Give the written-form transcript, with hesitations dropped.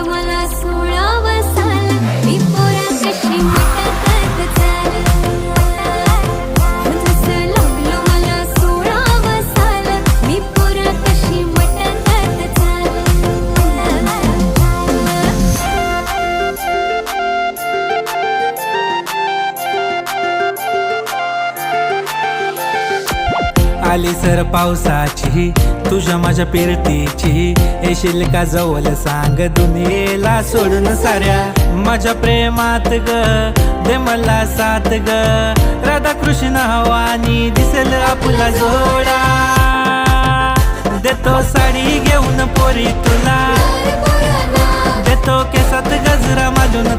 मला 16 साल मी पोरा कशी मटकत चाल जसं लागलं मला 16 साल मी पोरा कशी मटकत चाल आली सर पावसाची तुझ्या माझ्या पेरटीची येशील का जवळ सांग दुनियेला सोडून साऱ्या माझ्या प्रेमात ग दे मला साथ ग राधा कृष्ण हवानी दिसेल आपला जोडा देतो साडी घेऊन पोरी तुला देतो केसात गजरा माजून